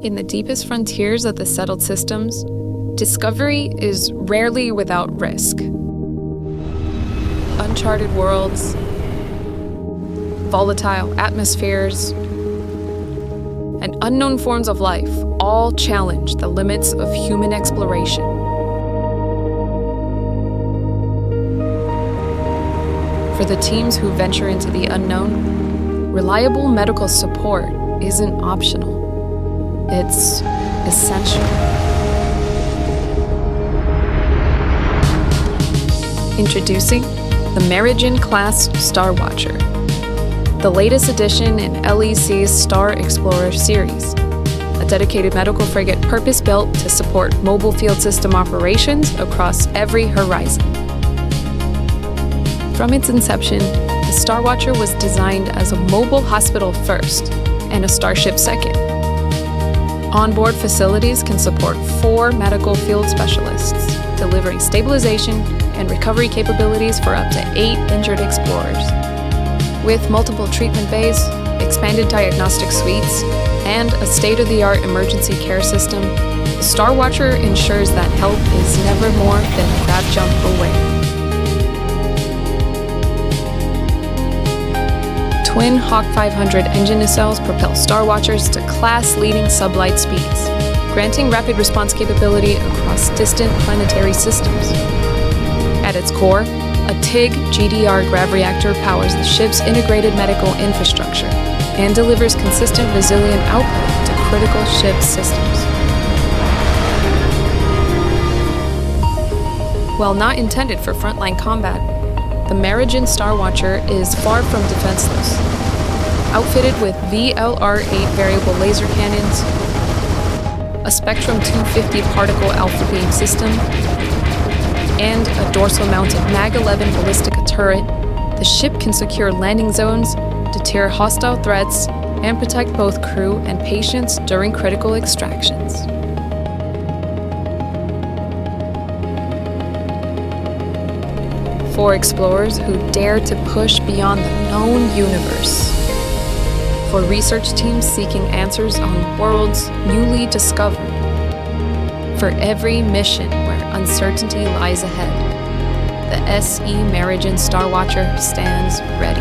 In the deepest frontiers of the settled systems, discovery is rarely without risk. Uncharted worlds, volatile atmospheres, and unknown forms of life all challenge the limits of human exploration. For the teams who venture into the unknown, reliable medical support isn't optional. It's essential. Introducing the Merigen-class Starwatcher, the latest addition in LEC's Star Explorer series, a dedicated medical frigate purpose-built to support mobile field system operations across every horizon. From its inception, the Starwatcher was designed as a mobile hospital first and a starship second. Onboard facilities can support 4 medical field specialists, delivering stabilization and recovery capabilities for up to 8 injured explorers. With multiple treatment bays, expanded diagnostic suites, and a state-of-the-art emergency care system, the Starwatcher ensures that help is never more than a grab jump away. Twin Hawk 500 engine nacelles propel Starwatchers to class-leading sublight speeds, granting rapid response capability across distant planetary systems. At its core, a TIG GDR grav reactor powers the ship's integrated medical infrastructure and delivers consistent, resilient output to critical ship systems. While not intended for frontline combat, the Merigen Starwatcher is far from defenseless. Outfitted with VLR-8 variable laser cannons, a Spectrum 250 particle alpha beam system, and a dorsal-mounted MAG-11 ballistica turret, the ship can secure landing zones, deter hostile threats, and protect both crew and patients during critical extractions. For explorers who dare to push beyond the known universe. For research teams seeking answers on worlds newly discovered. For every mission where uncertainty lies ahead, the SE-Merigen Starwatcher stands ready.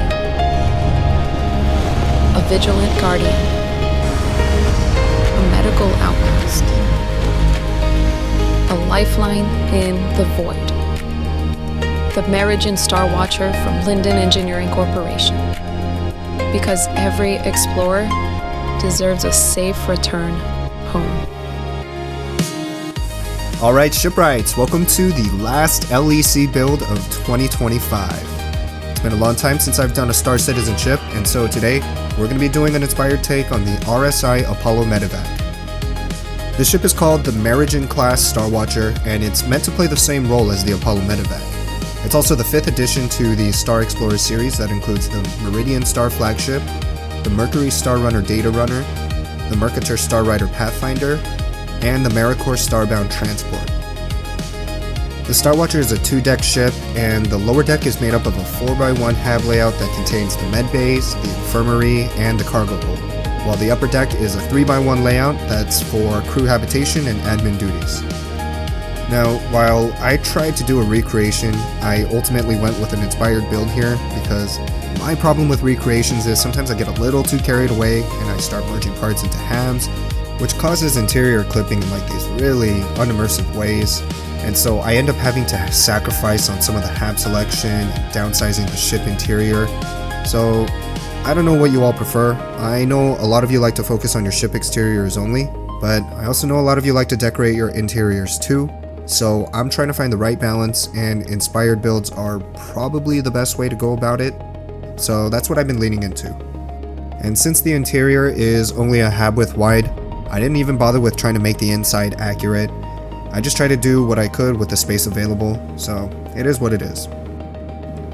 A vigilant guardian, a medical outpost, a lifeline in the void. The Merigen Starwatcher from Lindan Engineering Corporation. Because every explorer deserves a safe return home. Alright, shipwrights, welcome to the last LEC build of 2025. It's been a long time since I've done a Star Citizen ship, and so today we're going to be doing an inspired take on the RSI Apollo Medivac. This ship is called the Merigen-class Starwatcher, and it's meant to play the same role as the Apollo Medivac. It's also the 5th addition to the Star Explorer series that includes the Meridian Star Flagship, the Mercury Star Runner Data Runner, the Mercator Star Rider Pathfinder, and the Maricor Starbound Transport. The Starwatcher is a 2-deck ship, and the lower deck is made up of a 4x1 hab layout that contains the medbays, the infirmary, and the cargo hold, while the upper deck is a 3x1 layout that's for crew habitation and admin duties. Now, while I tried to do a recreation, I ultimately went with an inspired build here because my problem with recreations is sometimes I get a little too carried away and I start merging parts into halves, which causes interior clipping in like these really unimmersive ways, and so I end up having to sacrifice on some of the hab selection and downsizing the ship interior. So I don't know what you all prefer. I know a lot of you like to focus on your ship exteriors only, but I also know a lot of you like to decorate your interiors too. So I'm trying to find the right balance, and inspired builds are probably the best way to go about it. So that's what I've been leaning into. And since the interior is only a hab width wide, I didn't even bother with trying to make the inside accurate. I just tried to do what I could with the space available, so it is what it is.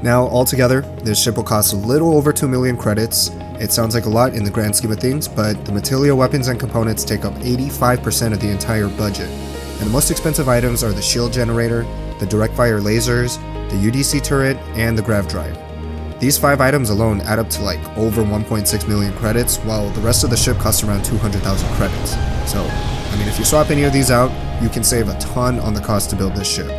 Now altogether, this ship will cost a little over 2 million credits. It sounds like a lot in the grand scheme of things, but the Material weapons and components take up 85% of the entire budget. And the most expensive items are the shield generator, the direct fire lasers, the UDC turret, and the grav drive. These 5 items alone add up to like over 1.6 million credits, while the rest of the ship costs around 200,000 credits. So, I mean, if you swap any of these out, you can save a ton on the cost to build this ship.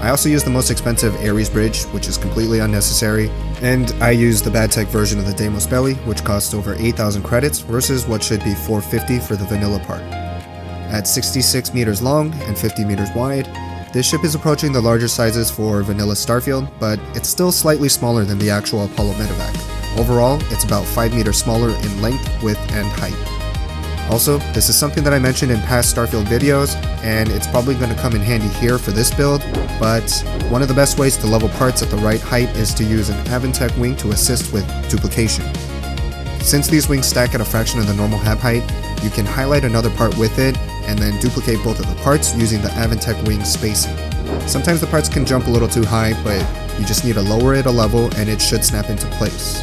I also use the most expensive Ares bridge, which is completely unnecessary, and I use the bad tech version of the Deimos belly, which costs over 8,000 credits versus what should be 450 for the vanilla part. At 66 meters long and 50 meters wide, this ship is approaching the larger sizes for vanilla Starfield, but it's still slightly smaller than the actual Apollo Medivac. Overall, it's about 5 meters smaller in length, width, and height. Also, this is something that I mentioned in past Starfield videos, and it's probably going to come in handy here for this build, but one of the best ways to level parts at the right height is to use an Avantech wing to assist with duplication. Since these wings stack at a fraction of the normal hab height, you can highlight another part with it, and then duplicate both of the parts using the Avantech wing spacing. Sometimes the parts can jump a little too high, but you just need to lower it a level and it should snap into place.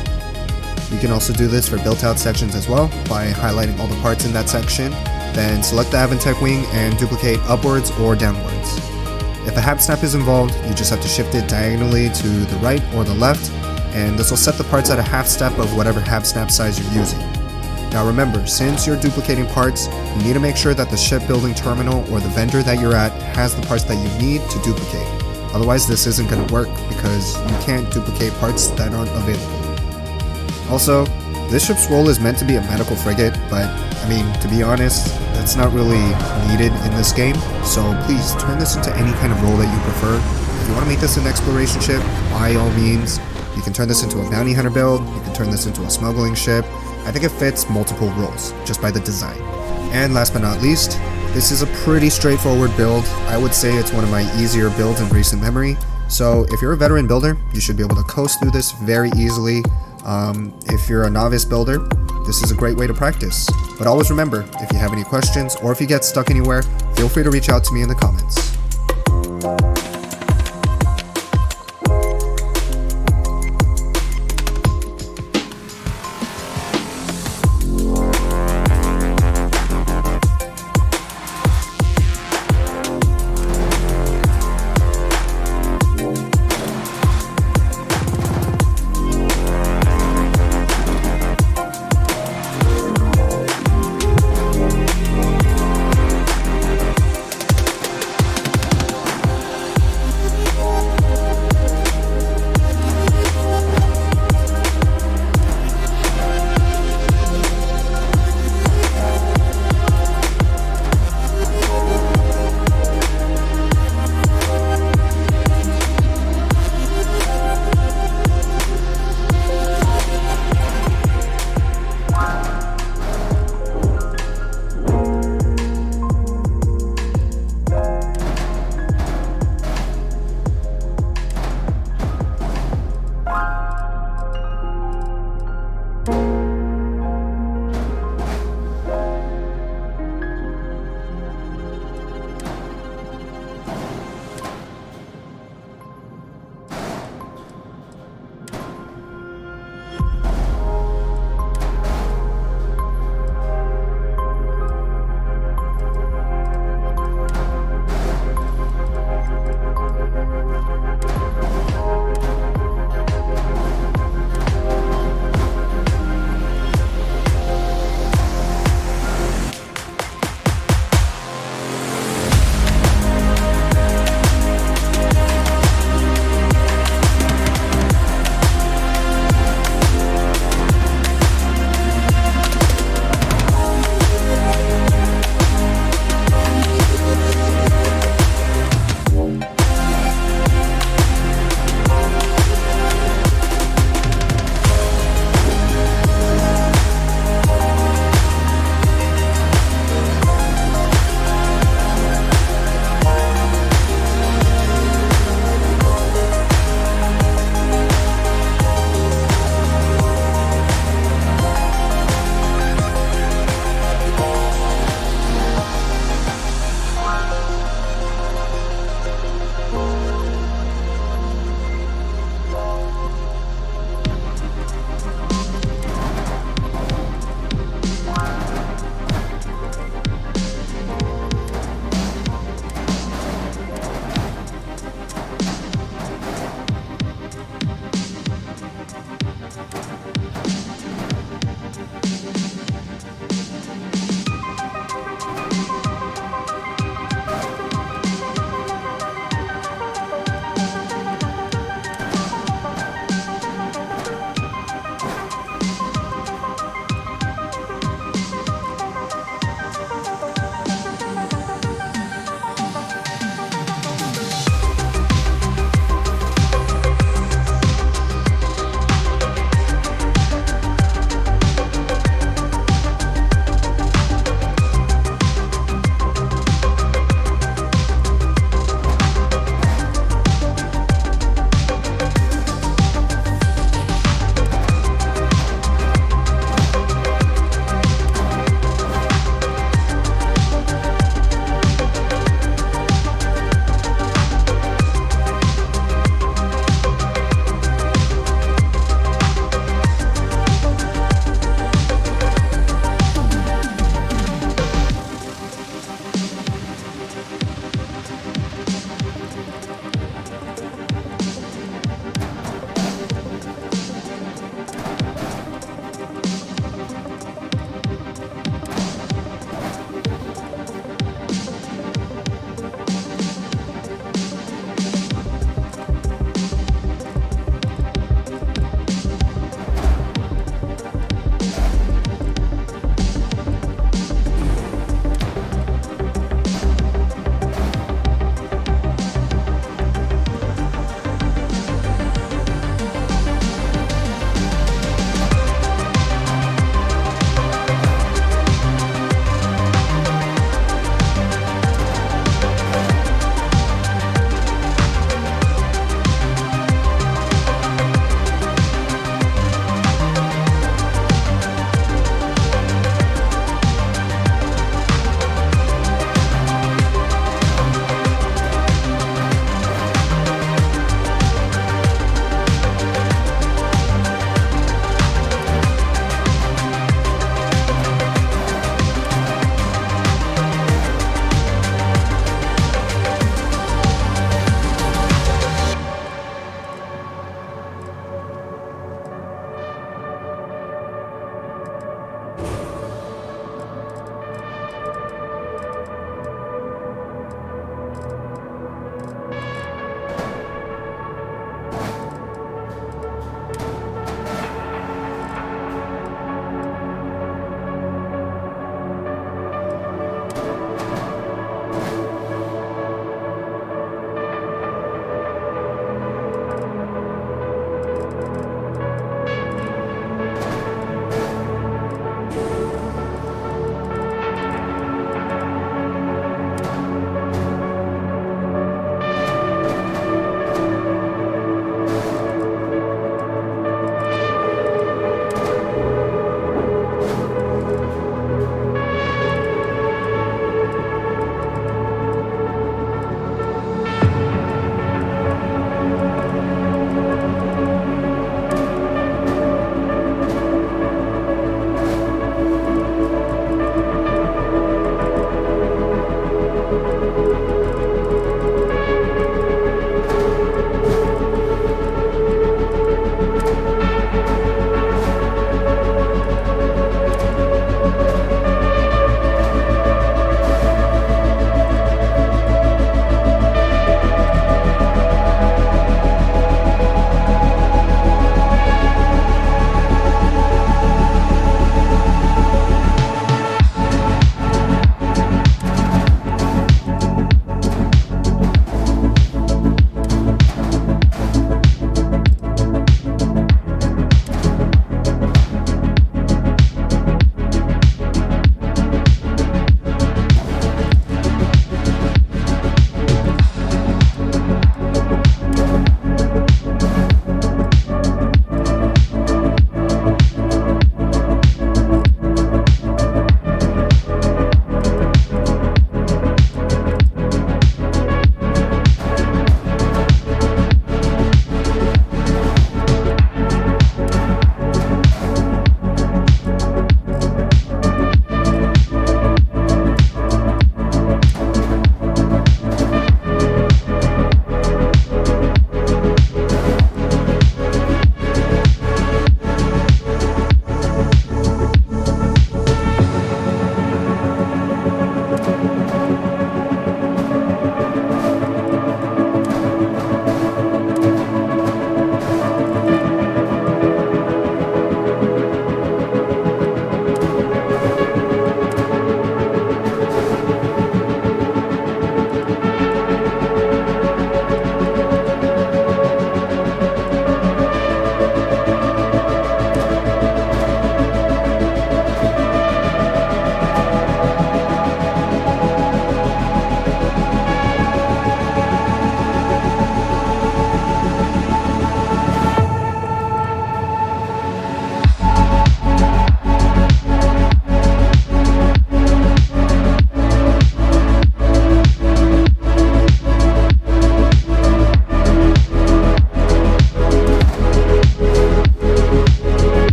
You can also do this for built-out sections as well by highlighting all the parts in that section, then select the Avantech wing and duplicate upwards or downwards. If a hab snap is involved, you just have to shift it diagonally to the right or the left, and this will set the parts at a half step of whatever hab snap size you're using. Now remember, since you're duplicating parts, you need to make sure that the shipbuilding terminal or the vendor that you're at has the parts that you need to duplicate. Otherwise this isn't going to work because you can't duplicate parts that aren't available. Also, this ship's role is meant to be a medical frigate, but I mean, to be honest, that's not really needed in this game, so please turn this into any kind of role that you prefer. If you want to make this an exploration ship, by all means. You can turn this into a bounty hunter build, you can turn this into a smuggling ship. I think it fits multiple roles, just by the design. And last but not least, this is a pretty straightforward build. I would say it's one of my easier builds in recent memory, so if you're a veteran builder, you should be able to coast through this very easily. If you're a novice builder, this is a great way to practice. But always remember, if you have any questions or if you get stuck anywhere, feel free to reach out to me in the comments.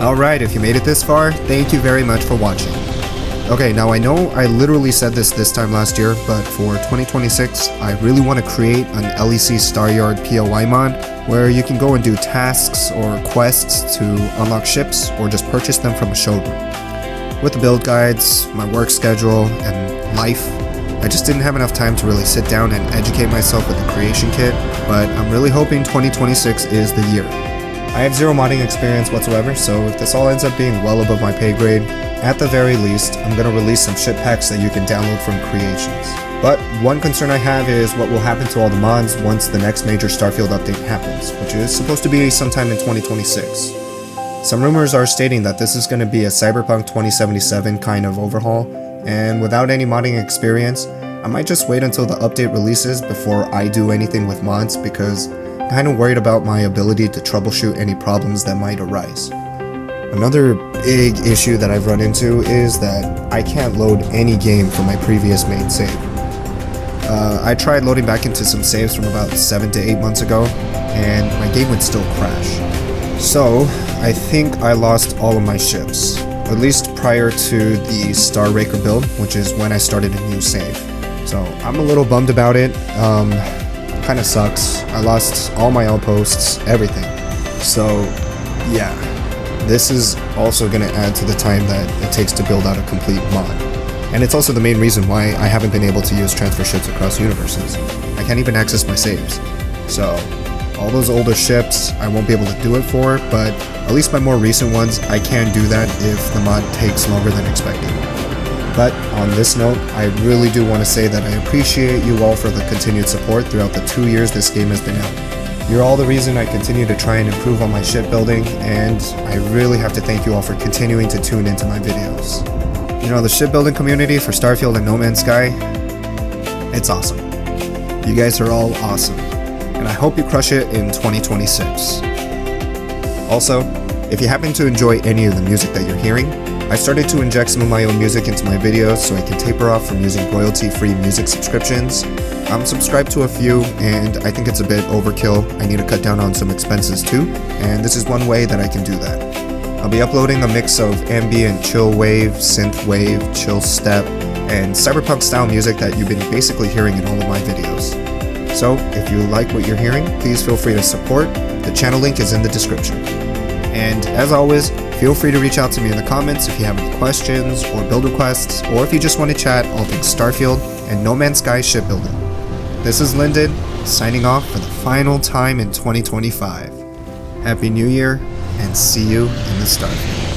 Alright, if you made it this far, thank you very much for watching. Okay, now I know I literally said this time last year, but for 2026, I really want to create an LEC Staryard POI mod where you can go and do tasks or quests to unlock ships or just purchase them from a showroom. With the build guides, my work schedule, and life, I just didn't have enough time to really sit down and educate myself with the creation kit, but I'm really hoping 2026 is the year. I have zero modding experience whatsoever, so if this all ends up being well above my pay grade, at the very least, I'm going to release some ship packs that you can download from Creations. But one concern I have is what will happen to all the mods once the next major Starfield update happens, which is supposed to be sometime in 2026. Some rumors are stating that this is going to be a Cyberpunk 2077 kind of overhaul, and without any modding experience, I might just wait until the update releases before I do anything with mods because I'm kind of worried about my ability to troubleshoot any problems that might arise. Another big issue that I've run into is that I can't load any game from my previous made save. I tried loading back into some saves from about 7 to 8 months ago, and my game would still crash. So, I think I lost all of my ships, at least prior to the Star Raker build, which is when I started a new save. So, I'm a little bummed about it. Kinda sucks. I lost all my outposts, everything. So, yeah. This is also going to add to the time that it takes to build out a complete mod. And it's also the main reason why I haven't been able to use transfer ships across universes. I can't even access my saves. So, all those older ships I won't be able to do it for, but at least my more recent ones, I can do that if the mod takes longer than expected. But on this note, I really do want to say that I appreciate you all for the continued support throughout the 2 years this game has been out. You're all the reason I continue to try and improve on my shipbuilding, and I really have to thank you all for continuing to tune into my videos. You know, the shipbuilding community for Starfield and No Man's Sky, it's awesome. You guys are all awesome, and I hope you crush it in 2026. Also, if you happen to enjoy any of the music that you're hearing, I started to inject some of my own music into my videos so I can taper off from using royalty-free music subscriptions. I'm subscribed to a few, and I think it's a bit overkill. I need to cut down on some expenses too, and this is one way that I can do that. I'll be uploading a mix of ambient chill wave, synth wave, chill step, and cyberpunk style music that you've been basically hearing in all of my videos. So, if you like what you're hearing, please feel free to support. The channel link is in the description. And as always, feel free to reach out to me in the comments if you have any questions or build requests, or if you just want to chat all things Starfield and No Man's Sky shipbuilding. This is Lindan, signing off for the final time in 2025. Happy New Year, and see you in the Starfield.